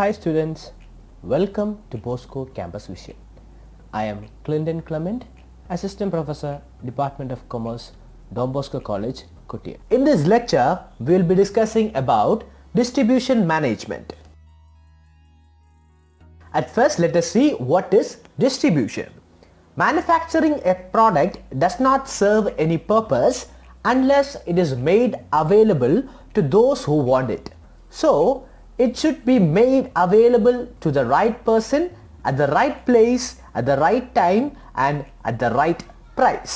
Hi students, welcome to Bosco Campus Vision. I am Clinton Clement, Assistant Professor, Department of Commerce, Don Bosco College, Kottayam. In this lecture, we will be discussing about distribution management. At first, let us see what is distribution. Manufacturing a product does not serve any purpose unless it is made available to those who want it. So, it should be made available to the right person at the right place at the right time and at the right price.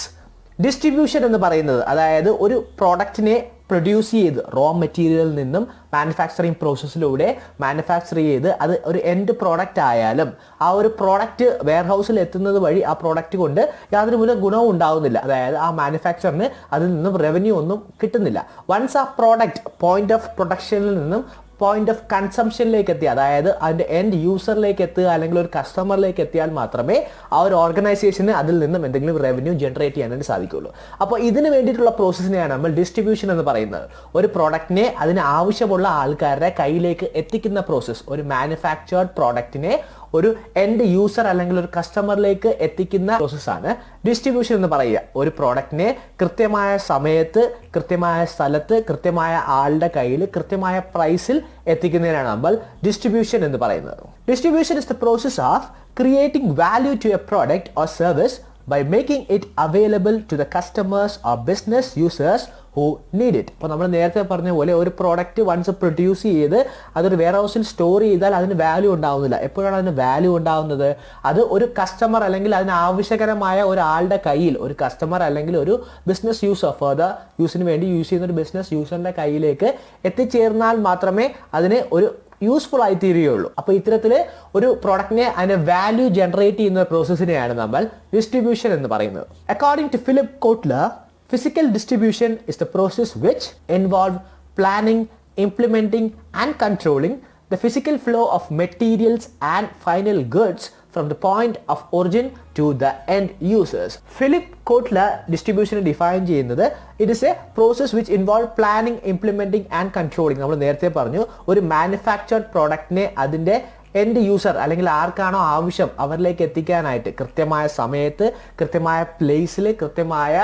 Distribution എന്ന് പറയുന്നത് അതായത് ഒരു പ്രോഡക്റ്റിനെ produce ചെയ്ത് raw മെറ്റീരിയലിൽ നിന്നും manufacturing പ്രോസസ്സിലൂടെ manufacture ചെയ്ത് അത് ഒരു എൻഡ് പ്രോഡക്റ്റ് ആയാലും ആ ഒരു പ്രോഡക്റ്റ് വെയർ ഹൗസിൽ എത്തുന്നത് വഴി ആ പ്രോഡക്റ്റ് കൊണ്ട് യാതൊരു മൂല ഗുണവും ഉണ്ടാവുന്നില്ല. അതായത് ആ മാനുഫാക്ചറിന് അതിൽ നിന്നും റവന്യൂ ഒന്നും കിട്ടുന്നില്ല. വൺസ് ആ പ്രോഡക്റ്റ് പോയിന്റ് ഓഫ് പ്രൊഡക്ഷനിൽ നിന്നും പോയിന്റ് ഓഫ് കൺസംഷനിലേക്ക് എത്തി, അതായത് അതിൻ്റെ എൻഡ് യൂസറിലേക്ക് എത്തുക അല്ലെങ്കിൽ ഒരു കസ്റ്റമറിലേക്ക് എത്തിയാൽ മാത്രമേ ആ ഒരു ഓർഗനൈസേഷന് അതിൽ നിന്നും എന്തെങ്കിലും റവന്യൂ ജനറേറ്റ് ചെയ്യാനായിട്ട് സാധിക്കുകയുള്ളൂ. അപ്പോൾ ഇതിന് വേണ്ടിയിട്ടുള്ള പ്രോസസ്സിനെയാണ് നമ്മൾ ഡിസ്ട്രിബ്യൂഷൻ എന്ന് പറയുന്നത്. ഒരു പ്രോഡക്റ്റിനെ അതിന് ആവശ്യമുള്ള ആൾക്കാരുടെ കയ്യിലേക്ക് എത്തിക്കുന്ന പ്രോസസ്സ്. ഒരു മാനുഫാക്ചേർഡ് പ്രോഡക്റ്റിനെ ഒരു എൻഡ് യൂസർ അല്ലെങ്കിൽ ഒരു കസ്റ്റമറിലേക്ക് എത്തിക്കുന്ന പ്രോസസ്സാണ് ഡിസ്ട്രിബ്യൂഷൻ എന്ന് പറയുക. ഒരു പ്രോഡക്റ്റിനെ കൃത്യമായ സമയത്ത് കൃത്യമായ സ്ഥലത്ത് കൃത്യമായ ആളുടെ കയ്യിൽ കൃത്യമായ പ്രൈസിൽ എത്തിക്കുന്നതിനാണ് നമ്മൾ ഡിസ്ട്രിബ്യൂഷൻ എന്ന് പറയുന്നത്. Distribution is the process of creating value to a product or service by making it available to the customers or business users who need it. അപ്പോൾ നമ്മൾ നേരത്തെ പറഞ്ഞ പോലെ ഒരു പ്രോഡക്റ്റ് വൺസ് പ്രൊഡ്യൂസ് ചെയ്ത് അതൊരു വെയർ ഹൗസിൽ സ്റ്റോർ ചെയ്താൽ അതിന് വാല്യൂ ഉണ്ടാവുന്നില്ല. എപ്പോഴാണ് അതിന് വാല്യൂ ഉണ്ടാവുന്നത്? അത് ഒരു കസ്റ്റമർ അല്ലെങ്കിൽ അതിന് ആവശ്യകരമായ ഒരാളുടെ കയ്യിൽ, ഒരു കസ്റ്റമർ അല്ലെങ്കിൽ ഒരു ബിസിനസ് യൂസർ ഫർദർ യൂസിന് വേണ്ടി യൂസ് ചെയ്യുന്ന ഒരു ബിസിനസ് യൂസറിൻ്റെ കയ്യിലേക്ക് എത്തിച്ചേർന്നാൽ മാത്രമേ അതിന് ഒരു യൂസ്ഫുൾ ആയി തീരുകയുള്ളൂ. അപ്പോൾ ഇത്തരത്തിൽ ഒരു പ്രോഡക്റ്റിനെ അതിന് വാല്യൂ ജനറേറ്റ് ചെയ്യുന്ന പ്രോസസ്സിനെയാണ് നമ്മൾ ഡിസ്ട്രിബ്യൂഷൻ എന്ന് പറയുന്നത്. According to Philip Kotler, physical distribution is the process which involve planning, implementing and controlling the physical flow of materials and final goods from the point of origin to the end users. Philip Kotler distribution define ചെയ്യുന്നത് it is a process which involve planning, implementing and controlling. നമ്മൾ നേരത്തെ പറഞ്ഞു ഒരു manufactured പ്രോഡക്റ്റിനെ അതിൻ്റെ end user അല്ലെങ്കിൽ ആർക്കാണോ ആവശ്യം അവരിലേക്ക് എത്തിക്കാനായിട്ട് കൃത്യമായ സമയത്ത് കൃത്യമായ പ്ലേസിൽ കൃത്യമായ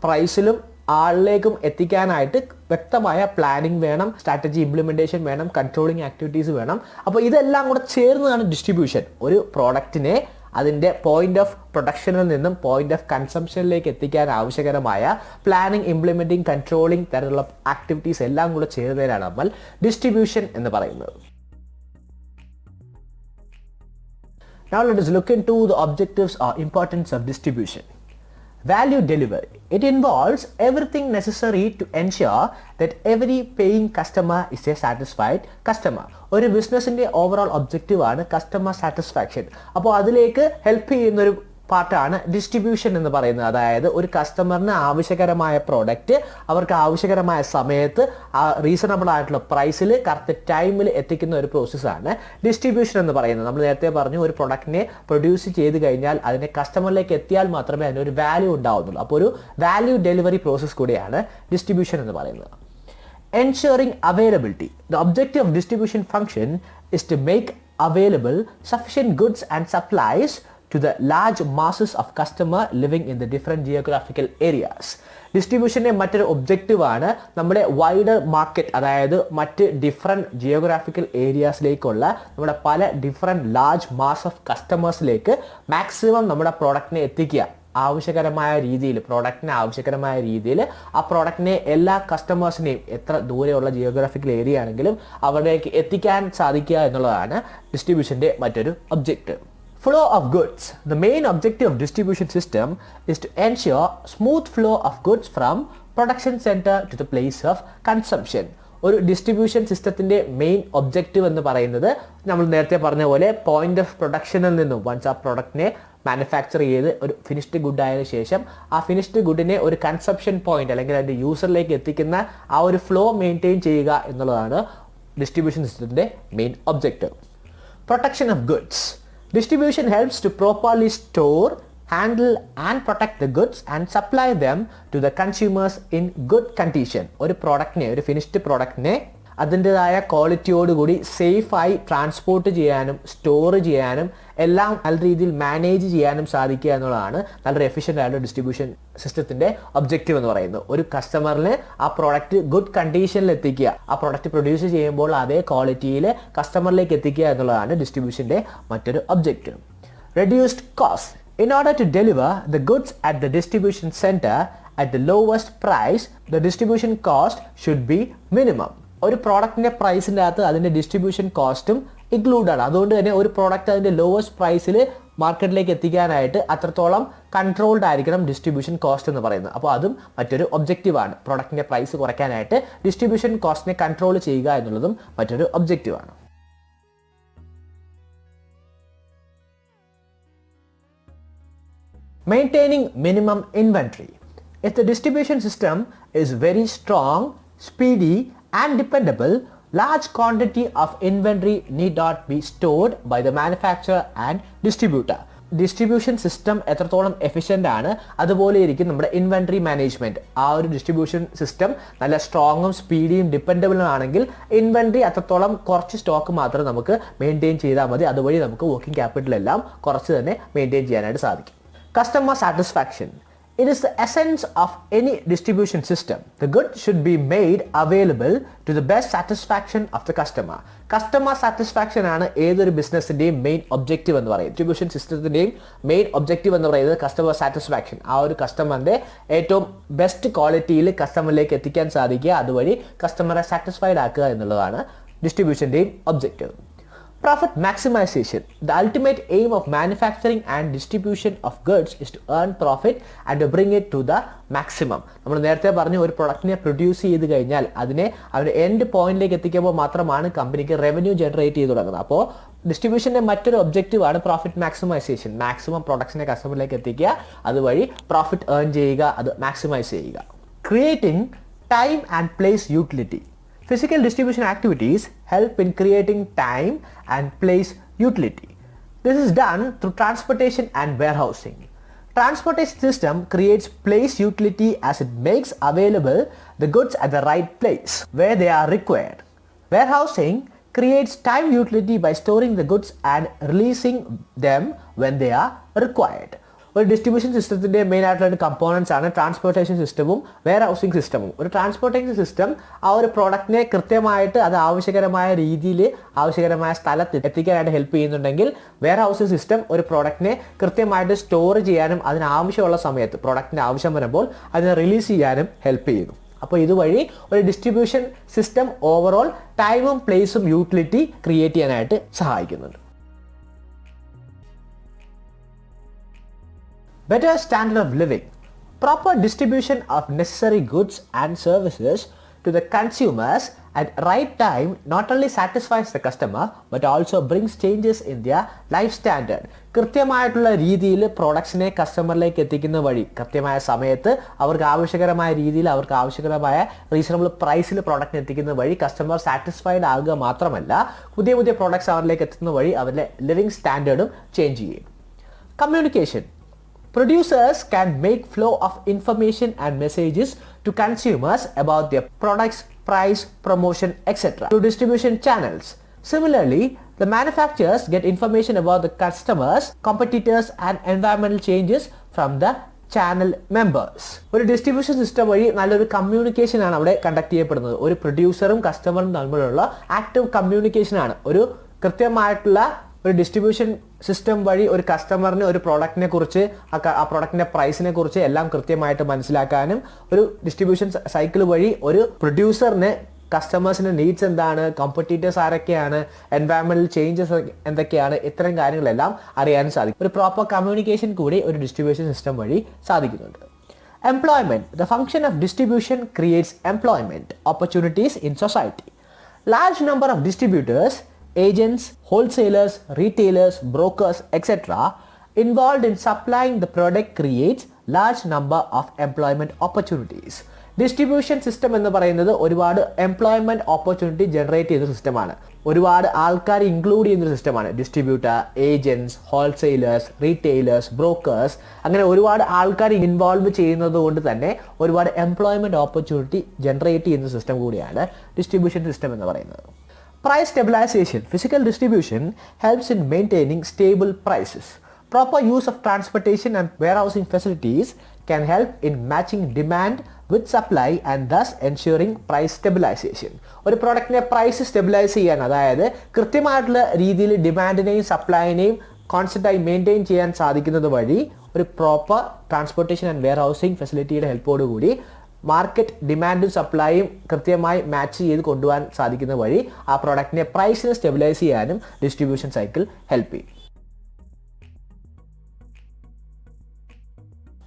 പ്രൈസിലും ആളിലേക്കും എത്തിക്കാനായിട്ട് വ്യക്തമായ പ്ലാനിങ് വേണം, സ്ട്രാറ്റജി ഇംപ്ലിമെൻറ്റേഷൻ വേണം, കൺട്രോളിങ് ആക്ടിവിറ്റീസ് വേണം. അപ്പോൾ ഇതെല്ലാം കൂടെ ചേർന്നതാണ് ഡിസ്ട്രിബ്യൂഷൻ. ഒരു പ്രോഡക്റ്റിനെ അതിൻ്റെ പോയിന്റ് ഓഫ് പ്രൊഡക്ഷനിൽ നിന്നും പോയിന്റ് ഓഫ് കൺസംഷനിലേക്ക് എത്തിക്കാൻ ആവശ്യകരമായ പ്ലാനിങ്, ഇംപ്ലിമെൻറ്റിങ്, കൺട്രോളിങ് തരത്തിലുള്ള ആക്ടിവിറ്റീസ് എല്ലാം കൂടെ ചേർന്നതിനാണ് നമ്മൾ ഡിസ്ട്രിബ്യൂഷൻ എന്ന് പറയുന്നത്. Now let us look into the objectives or importance of distribution. Value delivery. It involves everything necessary to ensure that every paying customer is a satisfied customer. ഒരു ബിസിനസ്സിൻ്റെ overall objective ആണ് customer satisfaction. അപ്പോൾ അതിലേക്ക് help ചെയ്യുന്നൊരു പാർട്ടാണ് distribution എന്ന് പറയുന്നത്. അതായത് ഒരു കസ്റ്റമറിന് ആവശ്യകരമായ പ്രോഡക്റ്റ് അവർക്ക് ആവശ്യകരമായ സമയത്ത് റീസണബിൾ ആയിട്ടുള്ള പ്രൈസിൽ കറക്റ്റ് ടൈമിൽ എത്തിക്കുന്ന ഒരു പ്രോസസ്സാണ് ഡിസ്ട്രിബ്യൂഷൻ എന്ന് പറയുന്നത്. നമ്മൾ നേരത്തെ പറഞ്ഞു ഒരു പ്രൊഡക്റ്റിനെ പ്രൊഡ്യൂസ് ചെയ്ത് കഴിഞ്ഞാൽ അതിനെ കസ്റ്റമറിലേക്ക് എത്തിയാൽ മാത്രമേ അതിനൊരു വാല്യൂ ഉണ്ടാവുന്നുള്ളൂ. അപ്പോൾ ഒരു വാല്യൂ ഡെലിവറി പ്രോസസ്സ് കൂടിയാണ് ഡിസ്ട്രിബ്യൂഷൻ എന്ന് പറയുന്നത്. Ensuring availability. The objective of distribution function is to make available sufficient goods and supplies to the large masses of customer living in the different geographical areas. ഡിസ്ട്രിബ്യൂഷൻ്റെ മറ്റൊരു ഒബ്ജക്റ്റീവാണ് നമ്മുടെ wider market, അതായത് മറ്റ് different geographical ഏരിയാസിലേക്കുള്ള നമ്മുടെ പല different large mass of കസ്റ്റമേഴ്സിലേക്ക് maximum നമ്മുടെ പ്രോഡക്റ്റിനെ എത്തിക്കുക. ആവശ്യകരമായ രീതിയിൽ പ്രോഡക്റ്റിന് ആവശ്യകരമായ രീതിയിൽ ആ പ്രോഡക്റ്റിനെ എല്ലാ കസ്റ്റമേഴ്സിനെയും എത്ര ദൂരെയുള്ള ജിയോഗ്രാഫിക്കൽ ഏരിയ ആണെങ്കിലും അവരിലേക്ക് എത്തിക്കാൻ സാധിക്കുക എന്നുള്ളതാണ് ഡിസ്ട്രിബ്യൂഷൻ്റെ മറ്റൊരു objective. Flow of goods. The main objective of distribution system is to ensure smooth flow of goods from production center to the place of consumption. ഒരു ഡിസ്ട്രിബ്യൂഷൻ സിസ്റ്റത്തിൻ്റെ മെയിൻ ഒബ്ജക്റ്റീവ് എന്ന് പറയുന്നത് നമ്മൾ നേരത്തെ പറഞ്ഞ പോലെ പോയിന്റ് ഓഫ് പ്രൊഡക്ഷനിൽ നിന്നും വൺസ് ആ പ്രോഡക്റ്റിനെ മാനുഫാക്ചർ ചെയ്ത് ഒരു ഫിനിഷ്ഡ് ഗുഡ് ആയതിനു ശേഷം ആ ഫിനിഷ്ഡ് ഗുഡിനെ ഒരു കൺസംപ്ഷൻ പോയിന്റ് അല്ലെങ്കിൽ അതിൻ്റെ യൂസറിലേക്ക് എത്തിക്കുന്ന ആ ഒരു ഫ്ലോ മെയിൻറ്റെയിൻ ചെയ്യുക എന്നുള്ളതാണ് ഡിസ്ട്രിബ്യൂഷൻ സിസ്റ്റത്തിൻ്റെ main objective. Protection of goods. Distribution helps to properly store, handle and protect the goods and supply them to the consumers in good condition. ഒരു പ്രോഡക്റ്റിനെ, ഒരു ഫിനിഷ്ഡ് പ്രോഡക്റ്റിനെ അതിൻ്റെതായ ക്വാളിറ്റിയോടുകൂടി സേഫായി ട്രാൻസ്പോർട്ട് ചെയ്യാനും സ്റ്റോർ ചെയ്യാനും എല്ലാം നല്ല രീതിയിൽ മാനേജ് ചെയ്യാനും സാധിക്കുക എന്നുള്ളതാണ് നല്ലൊരു എഫിഷ്യൻ്റ് ആയിട്ടുള്ള ഡിസ്ട്രിബ്യൂഷൻ സിസ്റ്റത്തിൻ്റെ ഒബ്ജക്റ്റീവ് എന്ന് പറയുന്നത്. ഒരു കസ്റ്റമറിന് ആ പ്രോഡക്റ്റ് ഗുഡ് കണ്ടീഷനിൽ എത്തിക്കുക, ആ പ്രോഡക്റ്റ് പ്രൊഡ്യൂസ് ചെയ്യുമ്പോൾ അതേ ക്വാളിറ്റിയിൽ കസ്റ്റമറിലേക്ക് എത്തിക്കുക എന്നുള്ളതാണ് ഡിസ്ട്രിബ്യൂഷൻ്റെ മറ്റൊരു objective. Reduced cost. In order to deliver the goods at the distribution center at the lowest price, the distribution cost should be minimum. ഒരു പ്രോഡക്റ്റിൻ്റെ പ്രൈസിൻ്റെ അകത്ത് അതിൻ്റെ ഡിസ്ട്രിബ്യൂഷൻ കോസ്റ്റും ഇൻക്ലൂഡ് ആണ്. അതുകൊണ്ട് തന്നെ ഒരു പ്രോഡക്റ്റ് അതിൻ്റെ ലോവസ്റ്റ് പ്രൈസിൽ മാർക്കറ്റിലേക്ക് എത്തിക്കാനായിട്ട് അത്രത്തോളം കൺട്രോൾഡ് ആയിരിക്കണം ഡിസ്ട്രിബ്യൂഷൻ കോസ്റ്റ് എന്ന് പറയുന്നത്. അപ്പോൾ അതും മറ്റൊരു ഒബ്ജക്റ്റീവാണ്. പ്രോഡക്റ്റിൻ്റെ പ്രൈസ് കുറയ്ക്കാനായിട്ട് ഡിസ്ട്രിബ്യൂഷൻ കോസ്റ്റിനെ കൺട്രോൾ ചെയ്യുക എന്നുള്ളതും മറ്റൊരു ഒബ്ജക്റ്റീവാണ്. Maintaining minimum inventory. If the distribution system is very strong, speedy and dependable, large quantity of inventory need not be stored by the manufacturer and distributor. Distribution system എത്രത്തോളം efficient ആണ് അതുപോലെ ഇരിക്കും നമ്മുടെ inventory management. ആ ഒരു distribution system നല്ല സ്ട്രോങ്ങും സ്പീഡിയും ഡിപ്പെൻഡബിളും ആണെങ്കിൽ inventory അത്രത്തോളം കുറച്ച് സ്റ്റോക്ക് മാത്രം നമുക്ക് മെയിൻറ്റെയിൻ ചെയ്താൽ മതി. അതുവഴി നമുക്ക് വർക്കിംഗ് ക്യാപിറ്റൽ എല്ലാം കുറച്ച് തന്നെ മെയിൻറ്റെയിൻ ചെയ്യാനായിട്ട് സാധിക്കും. Customer satisfaction. It is the essence of any distribution system. The goods should be made available to the best satisfaction of the customer. Customer satisfaction ആണ് ഏതൊരു ബിസിനസ്സിൻ്റെയും മെയിൻ ഒബ്ജക്റ്റീവ് എന്ന് പറയുന്നത്. ഡിസ്ട്രിബ്യൂഷൻ സിസ്റ്റത്തിൻ്റെയും മെയിൻ ഒബ്ജക്റ്റീവ് എന്ന് പറയുന്നത് customer satisfaction. ആ ഒരു കസ്റ്റമറിൻ്റെ ഏറ്റവും best ക്വാളിറ്റിയിൽ കസ്റ്റമറിലേക്ക് എത്തിക്കാൻ സാധിക്കുക, അതുവഴി കസ്റ്റമറെ സാറ്റിസ്ഫൈഡ് ആക്കുക എന്നുള്ളതാണ് ഡിസ്ട്രിബ്യൂഷൻ്റെയും objective. Profit maximization. The ultimate aim of manufacturing and distribution of goods is to earn profit and to bring it to the maximum. നമ്മൾ നേരത്തെ പറഞ്ഞു ഒരു പ്രൊഡക്റ്റിനെ പ്രൊഡ്യൂസ് ചെയ്ത് കഴിഞ്ഞാൽ അതിനെ അവരുടെ എൻഡ് പോയിന്റിലേക്ക് എത്തിക്കുമ്പോൾ മാത്രമാണ് കമ്പനിക്ക് റവന്യൂ ജനറേറ്റ് ചെയ്ത് തുടങ്ങുന്നത്. അപ്പോൾ ഡിസ്ട്രിബ്യൂഷൻ്റെ മറ്റൊരു ഒബ്ജക്റ്റീവാണ് പ്രോഫിറ്റ് മാക്സിമൈസേഷൻ. മാക്സിമം പ്രൊഡക്ട്സിനെ കസ്റ്റമറിലേക്ക് എത്തിക്കുക, അതുവഴി പ്രോഫിറ്റ് ഏൺ ചെയ്യുക, അത് മാക്സിമൈസ് ചെയ്യുക. Creating time and place utility. Physical distribution activities help in creating time and place utility. This is done through transportation and warehousing. Transportation system creates place utility as it makes available the goods at the right place where they are required. Warehousing creates time utility by storing the goods and releasing them when they are required. ഒരു distribution സിസ്റ്റത്തിൻ്റെ main ആയിട്ടുള്ള രണ്ട് components ആണ് transportation സിസ്റ്റവും wear housing സിസ്റ്റവും. ഒരു transportation system ആ ഒരു പ്രോഡക്റ്റിനെ കൃത്യമായിട്ട് അത് ആവശ്യകരമായ രീതിയിൽ ആവശ്യകരമായ സ്ഥലത്ത് എത്തിക്കാനായിട്ട് ഹെൽപ്പ് ചെയ്യുന്നുണ്ടെങ്കിൽ വെയർ ഹൗസിംഗ് സിസ്റ്റം ഒരു പ്രോഡക്റ്റിനെ കൃത്യമായിട്ട് സ്റ്റോർ ചെയ്യാനും അതിനാവശ്യമുള്ള സമയത്ത് പ്രോഡക്റ്റിൻ്റെ ആവശ്യം വരുമ്പോൾ അതിനെ റിലീസ് ചെയ്യാനും ഹെൽപ്പ് ചെയ്യുന്നു. അപ്പോൾ ഇതുവഴി ഒരു ഡിസ്ട്രിബ്യൂഷൻ സിസ്റ്റം ഓവറോൾ ടൈമും പ്ലേസും യൂട്ടിലിറ്റി ക്രിയേറ്റ് ചെയ്യാനായിട്ട് സഹായിക്കുന്നുണ്ട്. Better standard of living. Proper distribution of necessary goods and services to the consumers at right time not only satisfies the customer but also brings changes in their life standard. കൃത്യമായിട്ടുള്ള രീതിയിൽ പ്രോഡക്ട്സിനെ കസ്റ്റമറിലേക്ക് എത്തിക്കുന്ന വഴി കൃത്യമായ സമയത്ത് അവർക്ക് ആവശ്യകരമായ രീതിയിൽ അവർക്ക് ആവശ്യകരമായ റീസണബിൾ പ്രൈസിൽ പ്രോഡക്റ്റിനെ എത്തിക്കുന്ന വഴി കസ്റ്റമർ സാറ്റിസ്ഫൈഡ് ആകുക മാത്രമല്ല പുതിയ പുതിയ പ്രോഡക്ട്സ് അവരിലേക്ക് എത്തുന്ന വഴി അവരുടെ ലിവിങ് സ്റ്റാൻഡേർഡും ചേഞ്ച് ചെയ്യും. Communication. Producers can make flow of information and messages to consumers about their products, price, promotion, etc. to distribution channels. Similarly, the manufacturers get information about the customers, competitors and environmental changes from the channel members. ഒരു distribution system വഴി നല്ലൊരു communication ആണ് അവിടെ conduct ചെയ്യപ്പെടുന്നത്. ഒരു പ്രൊഡ്യൂസറും കസ്റ്റമറും തമ്മിലുള്ള active communication ആണ്. ഒരു കൃത്യമായിട്ടുള്ള ഒരു ഡിസ്ട്രിബ്യൂഷൻ സിസ്റ്റം വഴി ഒരു കസ്റ്റമറിന് ഒരു പ്രോഡക്റ്റിനെ കുറിച്ച് ആ പ്രോഡക്റ്റിൻ്റെ പ്രൈസിനെ കുറിച്ച് എല്ലാം കൃത്യമായിട്ട് മനസ്സിലാക്കാനും ഒരു ഡിസ്ട്രിബ്യൂഷൻ സൈക്കിൾ വഴി ഒരു പ്രൊഡ്യൂസറിന് കസ്റ്റമേഴ്സിൻ്റെ നീഡ്സ് എന്താണ്, കോമ്പറ്റീറ്റേഴ്സ് ആരൊക്കെയാണ്, എൻവയറമെന്റൽ ചേഞ്ചസ് എന്തൊക്കെയാണ്, ഇത്തരം കാര്യങ്ങളെല്ലാം അറിയാനും സാധിക്കും. ഒരു പ്രോപ്പർ കമ്മ്യൂണിക്കേഷൻ കൂടി ഒരു ഡിസ്ട്രിബ്യൂഷൻ സിസ്റ്റം വഴി സാധിക്കുന്നുണ്ട്. Employment. The function of distribution creates employment opportunities in society. Large number of distributors, agents, wholesalers, retailers, brokers, etc. involved in supplying the product creates large number of employment opportunities. Distribution system എന്ന് പറയുന്നത് ഒരുപാട് employment opportunity generate ചെയ്ത സിസ്റ്റമാണ്. ഒരുപാട് ആൾക്കാർ include ചെയ്യുന്നൊരു സിസ്റ്റമാണ്. Distributor, agents, wholesalers, retailers, brokers, അങ്ങനെ ഒരുപാട് ആൾക്കാർ ഇൻവോൾവ് ചെയ്യുന്നത് കൊണ്ട് തന്നെ ഒരുപാട് എംപ്ലോയ്മെൻറ്റ് ഓപ്പർച്യൂണിറ്റി ജനറേറ്റ് ചെയ്യുന്ന സിസ്റ്റം കൂടിയാണ് ഡിസ്ട്രിബ്യൂഷൻ സിസ്റ്റം എന്ന് പറയുന്നത്. Price stabilization. Physical distribution helps in maintaining stable prices. Proper use of transportation and warehousing facilities can help in matching demand with supply and thus ensuring price stabilization. ഒരു പ്രോഡക്റ്റിനെ price stabilise ചെയ്യാൻ, അതായത് കൃത്യമായിട്ടുള്ള രീതിയിൽ ഡിമാൻഡിനെയും സപ്ലൈനെയും കോൺസ്റ്റൻ്റായി maintain ചെയ്യാൻ സാധിക്കുന്നത് വഴി ഒരു proper transportation and warehousing ഫെസിലിറ്റിയുടെ ഹെൽപ്പോടുകൂടി മാർക്കറ്റ് ഡിമാൻഡും സപ്ലൈയും കൃത്യമായി മാച്ച് ചെയ്ത് കൊണ്ടുപോകാൻ സാധിക്കുന്ന വഴി ആ പ്രോഡക്റ്റിനെ പ്രൈസിനെ സ്റ്റെബിലൈസ് ചെയ്യാനും ഡിസ്ട്രിബ്യൂഷൻ സൈക്കിൾ ഹെൽപ്പ് ചെയ്യും.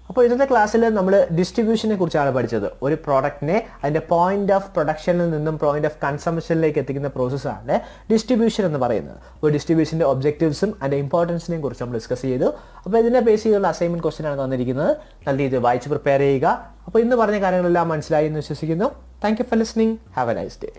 അപ്പോൾ ഇന്നത്തെ ക്ലാസ്സിൽ നമ്മൾ ഡിസ്ട്രിബ്യൂഷനെ കുറിച്ചാണ് പഠിച്ചത്. ഒരു പ്രോഡക്റ്റിനെ അതിൻ്റെ പോയിന്റ് ഓഫ് പ്രൊഡക്ഷനിൽ നിന്നും പോയിന്റ് ഓഫ് കൺസംഷനിലേക്ക് എത്തിക്കുന്ന പ്രോസസ്സാണ് ഡിസ്ട്രിബ്യൂഷൻ എന്ന് പറയുന്നത്. അപ്പോൾ ഡിസ്ട്രിബ്യൂഷൻ്റെ ഒബ്ജക്റ്റീവ്സും അതിൻ്റെ ഇമ്പോർട്ടൻസിനെയും കുറിച്ച് നമ്മൾ ഡിസ്കസ് ചെയ്തു. അപ്പോൾ ഇതിനെ ബേസ് ചെയ്തുള്ള അസൈൻമെൻറ്റ് ക്വസ്റ്റ്യൻ ആണ് തന്നിരിക്കുന്നത്. നല്ല രീതിയിൽ വായിച്ച് പ്രിപ്പയർ ചെയ്യുക. അപ്പോൾ ഇന്ന് പറഞ്ഞ കാര്യങ്ങളെല്ലാം മനസ്സിലായി എന്ന് വിശ്വസിക്കുന്നു. Thank you for listening. Have A nice day.